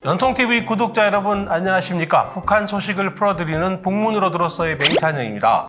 연통TV 구독자 여러분 안녕하십니까? 북한 소식을 풀어드리는 북문으로 들었어의 맹찬영입니다.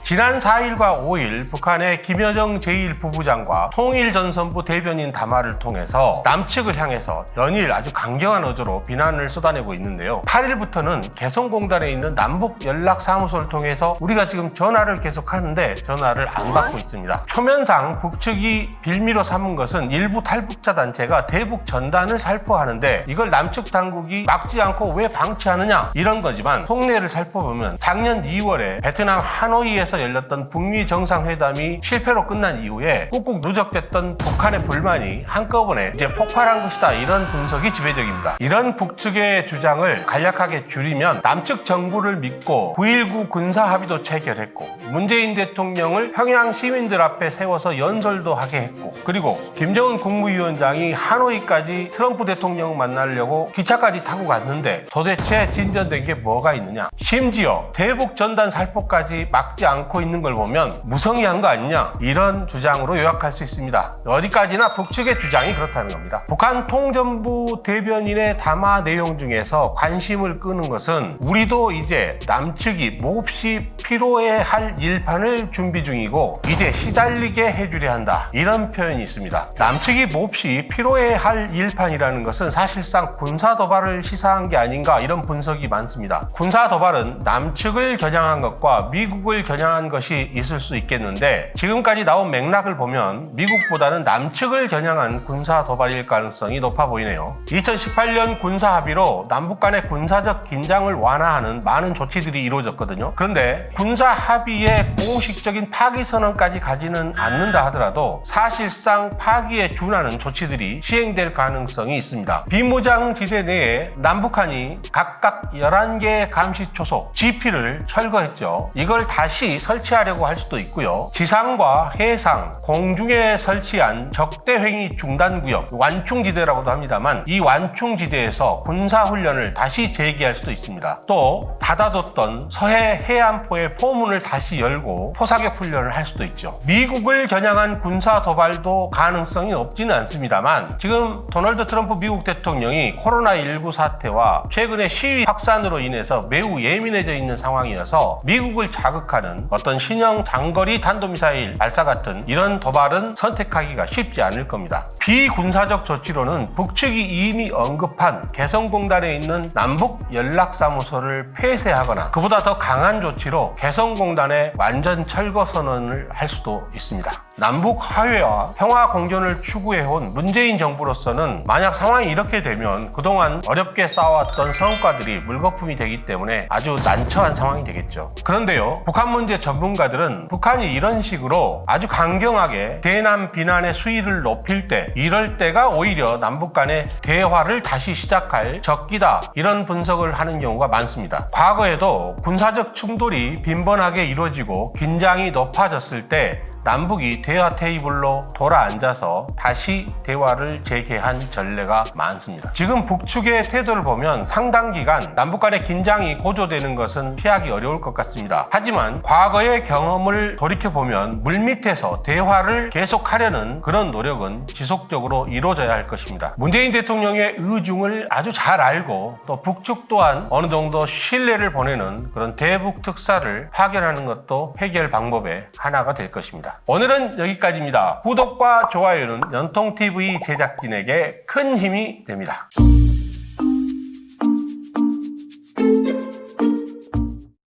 지난 4일과 5일 북한의 김여정 제1부부장과 통일전선부 대변인 담화를 통해서 남측을 향해서 연일 아주 강경한 어조로 비난을 쏟아내고 있는데요. 8일부터는 개성공단에 있는 남북연락사무소를 통해서 우리가 지금 전화를 계속하는데 전화를 안 받고 있습니다. 표면상 북측이 빌미로 삼은 것은 일부 탈북자 단체가 대북 전단을 살포하는데 이걸 남측 당국이 막지 않고 왜 방치하느냐 이런 거지만 속내를 살펴보면 작년 2월에 베트남 하노이에서 열렸던 북미 정상회담이 실패로 끝난 이후에 꾹꾹 누적됐던 북한의 불만이 한꺼번에 이제 폭발한 것이다, 이런 분석이 지배적입니다. 이런 북측의 주장을 간략하게 줄이면 남측 정부를 믿고 9.19 군사합의도 체결했고 문재인 대통령을 평양 시민들 앞에 세워서 연설도 하게 했고 그리고 김정은 국무위원장이 하노이까지 트럼프 대통령 만나려고 기차까지 타고 갔는데 도대체 진전된 게 뭐가 있느냐, 심지어 대북 전단 살포까지 막지 않고 있는 걸 보면 무성의한 거 아니냐, 이런 주장으로 요약할 수 있습니다. 어디까지나 북측의 주장이 그렇다는 겁니다. 북한 통전부 대변인의 담화 내용 중에서 관심을 끄는 것은 우리도 이제 남측이 몹시 피로해할 일판을 준비 중이고 이제 시달리게 해주려 한다, 이런 표현이 있습니다. 남측이 몹시 피로해할 일판이라는 것은 사실상 군사도발을 시사한 게 아닌가, 이런 분석이 많습니다. 군사도발은 남측을 겨냥한 것과 미국을 겨냥한 것이 있을 수 있겠는데 지금까지 나온 맥락을 보면 미국보다는 남측을 겨냥한 군사도발일 가능성이 높아 보이네요. 2018년 군사합의로 남북 간의 군사적 긴장을 완화하는 많은 조치들이 이루어졌거든요. 그런데 군사합의의 공식적인 파기 선언까지 가지는 않는다 하더라도 사실상 파기에 준하는 조치들이 시행될 가능성이 있습니다. 비무장지대 내에 남북한이 각각 11개의 감시초소 GP를 철거했죠. 이걸 다시 설치하려고 할 수도 있고요. 지상과 해상, 공중에 설치한 적대행위 중단구역, 완충지대라고도 합니다만 이 완충지대에서 군사훈련을 다시 재개할 수도 있습니다. 또 닫아뒀던 서해 해안포의 포문을 다시 열고 포사격 훈련을 할 수도 있죠. 미국을 겨냥한 군사도발도 가능성이 없지는 않습니다만 지금 도널드 트럼프 미국 대통령이 코로나19 사태와 최근의 시위 확산으로 인해서 매우 예민해져 있는 상황이어서 미국을 자극하는 어떤 신형 장거리 탄도미사일 발사 같은 이런 도발은 선택하기가 쉽지 않을 겁니다. 비군사적 조치로는 북측이 이미 언급한 개성공단에 있는 남북연락사무소를 폐쇄하거나 그보다 더 강한 조치로 개성공단의 완전 철거 선언을 할 수도 있습니다. 남북 화해와 평화 공존을 추구해온 문재인 정부로서는 만약 상황이 이렇게 되면 그동안 어렵게 쌓아왔던 성과들이 물거품이 되기 때문에 아주 난처한 상황이 되겠죠. 그런데요, 북한 문제 전문가들은 북한이 이런 식으로 아주 강경하게 대남 비난의 수위를 높일 때 이럴 때가 오히려 남북 간의 대화를 다시 시작할 적기다, 이런 분석을 하는 경우가 많습니다. 과거에도 군사적 충돌이 빈번하게 이루어지고 긴장이 높아졌을 때 남북이 대화 테이블로 돌아앉아서 다시 대화를 재개한 전례가 많습니다. 지금 북측의 태도를 보면 상당 기간 남북 간의 긴장이 고조되는 것은 피하기 어려울 것 같습니다. 하지만 과거의 경험을 돌이켜보면 물밑에서 대화를 계속하려는 그런 노력은 지속적으로 이루어져야 할 것입니다. 문재인 대통령의 의중을 아주 잘 알고 또 북측 또한 어느 정도 신뢰를 보내는 그런 대북 특사를 파견하는 것도 해결 방법의 하나가 될 것입니다. 오늘은 여기까지입니다. 구독과 좋아요는 연통TV 제작진에게 큰 힘이 됩니다.